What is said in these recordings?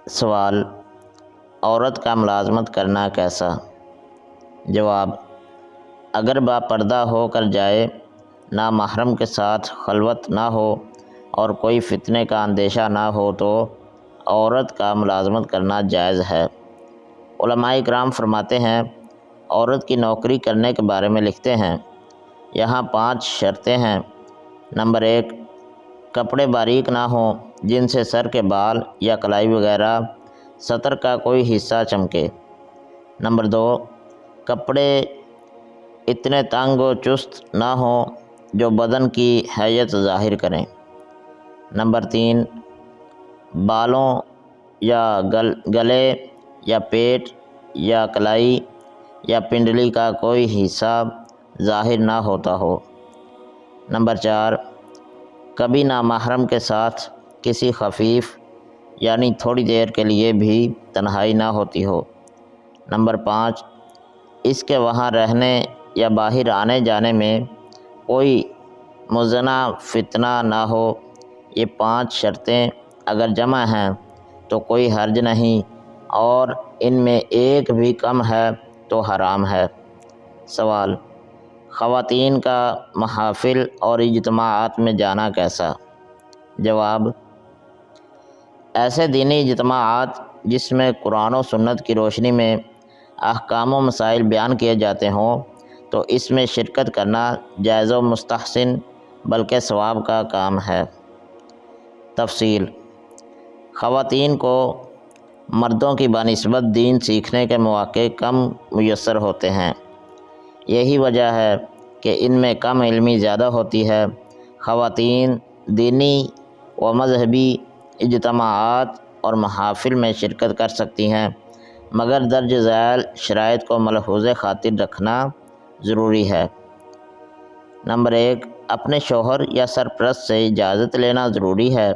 سوال: عورت کا ملازمت کرنا کیسا؟ جواب: اگر با پردہ ہو کر جائے، نامحرم کے ساتھ خلوت نہ ہو اور کوئی فتنے کا اندیشہ نہ ہو تو عورت کا ملازمت کرنا جائز ہے۔ علماء کرام فرماتے ہیں، عورت کی نوکری کرنے کے بارے میں لکھتے ہیں، یہاں 5 شرطیں ہیں۔ نمبر 1، کپڑے باریک نہ ہوں جن سے سر کے بال یا کلائی وغیرہ سطر کا کوئی حصہ چمکے۔ نمبر 2، کپڑے اتنے تنگ و چست نہ ہوں جو بدن کی حیت ظاہر کریں۔ نمبر 3، بالوں یا گلے یا پیٹ یا کلائی یا پنڈلی کا کوئی حصہ ظاہر نہ ہوتا ہو۔ نمبر 4، کبھی نامحرم کے ساتھ کسی خفیف یعنی تھوڑی دیر کے لیے بھی تنہائی نہ ہوتی ہو۔ نمبر 5، اس کے وہاں رہنے یا باہر آنے جانے میں کوئی مزنہ فتنہ نہ ہو۔ یہ 5 شرطیں اگر جمع ہیں تو کوئی حرج نہیں، اور ان میں ایک بھی کم ہے تو حرام ہے۔ سوال: خواتین کا محافل اور اجتماعات میں جانا کیسا؟ جواب: ایسے دینی اجتماعات جس میں قرآن و سنت کی روشنی میں احکام و مسائل بیان کیے جاتے ہوں تو اس میں شرکت کرنا جائز و مستحسن بلکہ ثواب کا کام ہے۔ تفصیل: خواتین کو مردوں کی بنسبت دین سیکھنے کے مواقع کم میسر ہوتے ہیں۔ یہی وجہ ہے کہ ان میں کم علمی زیادہ ہوتی ہے۔ خواتین دینی و مذہبی اجتماعات اور محافل میں شرکت کر سکتی ہیں، مگر درج ذیل شرائط کو ملحوظ خاطر رکھنا ضروری ہے۔ نمبر 1، اپنے شوہر یا سرپرست سے اجازت لینا ضروری ہے۔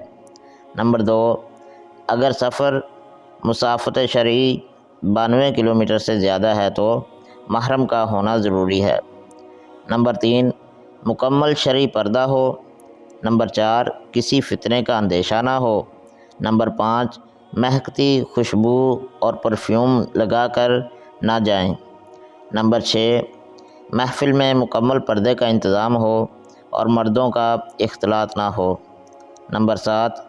نمبر 2، اگر سفر مسافت شرعی 92 کلومیٹر سے زیادہ ہے تو محرم کا ہونا ضروری ہے۔ نمبر 3، مکمل شرعی پردہ ہو۔ نمبر 4، کسی فتنے کا اندیشہ نہ ہو۔ نمبر 5، مہکتی خوشبو اور پرفیوم لگا کر نہ جائیں۔ نمبر 6، محفل میں مکمل پردے کا انتظام ہو اور مردوں کا اختلاط نہ ہو۔ نمبر 7،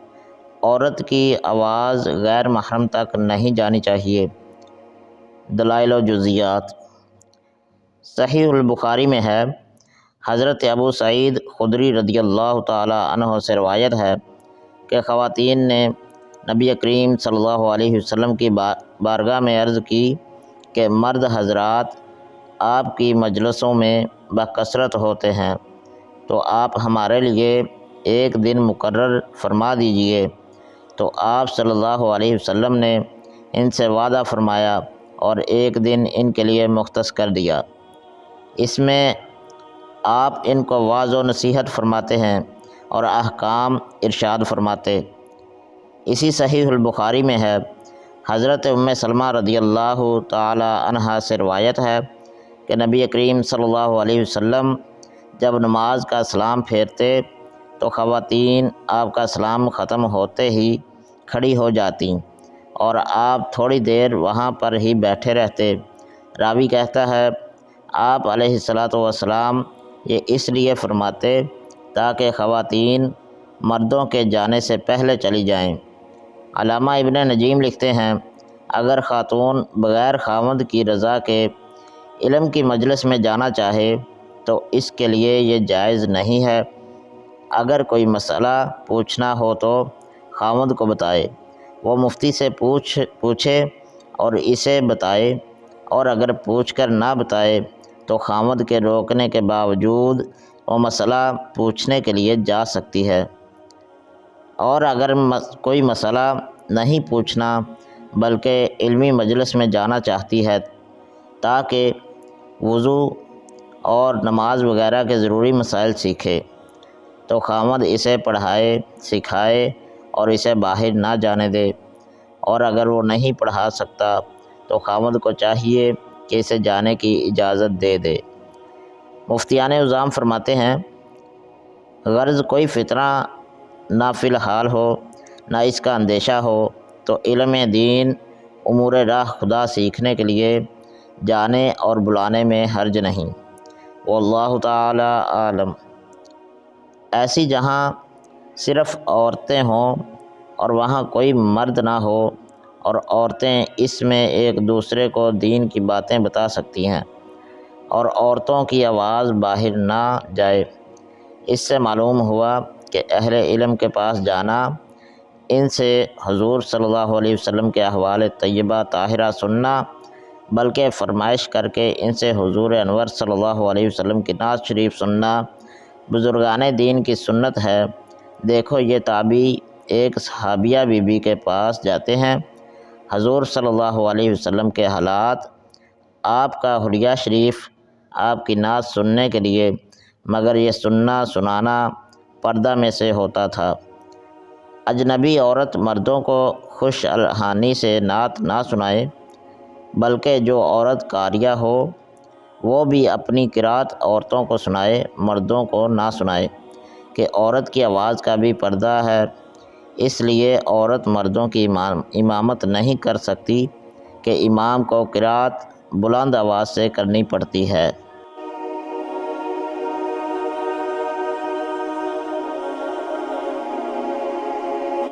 عورت کی آواز غیر محرم تک نہیں جانی چاہیے۔ دلائل و جزیات: صحیح البخاری میں ہے، حضرت ابو سعید خدری رضی اللہ تعالی عنہ سے روایت ہے کہ خواتین نے نبی کریم صلی اللہ علیہ وسلم کی بارگاہ میں عرض کی کہ مرد حضرات آپ کی مجلسوں میں بکثرت ہوتے ہیں، تو آپ ہمارے لیے ایک دن مقرر فرما دیجئے۔ تو آپ صلی اللہ علیہ وسلم نے ان سے وعدہ فرمایا اور ایک دن ان کے لیے مختص کر دیا۔ اس میں آپ ان کو واعظ و نصیحت فرماتے ہیں اور احکام ارشاد فرماتے۔ اسی صحیح البخاری میں ہے، حضرت ام سلمہ رضی اللہ تعالی عنہا سے روایت ہے کہ نبی کریم صلی اللہ علیہ وسلم جب نماز کا سلام پھیرتے تو خواتین آپ کا سلام ختم ہوتے ہی کھڑی ہو جاتیں اور آپ تھوڑی دیر وہاں پر ہی بیٹھے رہتے۔ راوی کہتا ہے، آپ علیہ الصلاۃ والسلام یہ اس لیے فرماتے تاکہ خواتین مردوں کے جانے سے پہلے چلی جائیں۔ علامہ ابن نجیم لکھتے ہیں، اگر خاتون بغیر خاوند کی رضا کے علم کی مجلس میں جانا چاہے تو اس کے لیے یہ جائز نہیں ہے۔ اگر کوئی مسئلہ پوچھنا ہو تو خاوند کو بتائے، وہ مفتی سے پوچھے اور اسے بتائے، اور اگر پوچھ کر نہ بتائے تو خاوند کے روکنے کے باوجود وہ مسئلہ پوچھنے کے لیے جا سکتی ہے۔ اور اگر کوئی مسئلہ نہیں پوچھنا بلکہ علمی مجلس میں جانا چاہتی ہے تاکہ وضو اور نماز وغیرہ کے ضروری مسائل سیکھے، تو خاوند اسے پڑھائے سکھائے اور اسے باہر نہ جانے دے، اور اگر وہ نہیں پڑھا سکتا تو خاوند کو چاہیے کہ اسے جانے کی اجازت دے دے۔ مفتیان اعظام فرماتے ہیں، غرض کوئی فتنہ نہ فی الحال ہو، نہ اس کا اندیشہ ہو تو علم دین امور راہ خدا سیکھنے کے لیے جانے اور بلانے میں حرج نہیں۔ واللہ تعالی عالم۔ ایسی جہاں صرف عورتیں ہوں اور وہاں کوئی مرد نہ ہو اور عورتیں اس میں ایک دوسرے کو دین کی باتیں بتا سکتی ہیں اور عورتوں کی آواز باہر نہ جائے، اس سے معلوم ہوا کہ اہل علم کے پاس جانا، ان سے حضور صلی اللہ علیہ وسلم کے احوال طیبہ طاہرہ سننا، بلکہ فرمائش کر کے ان سے حضور انور صلی اللہ علیہ وسلم کی نعت شریف سننا بزرگان دین کی سنت ہے۔ دیکھو یہ تابعی ایک صحابیہ بی بی کے پاس جاتے ہیں، حضور صلی اللہ علیہ وسلم کے حالات، آپ کا حلیہ شریف، آپ کی نعت سننے کے لیے، مگر یہ سننا سنانا پردہ میں سے ہوتا تھا۔ اجنبی عورت مردوں کو خوش الحانی سے نعت نہ سنائے، بلکہ جو عورت قاریہ ہو وہ بھی اپنی قرات عورتوں کو سنائے، مردوں کو نہ سنائے، کہ عورت کی آواز کا بھی پردہ ہے، اس لیے عورت مردوں کی امامت نہیں کر سکتی کہ امام کو قرات بلند آواز سے کرنی پڑتی ہے۔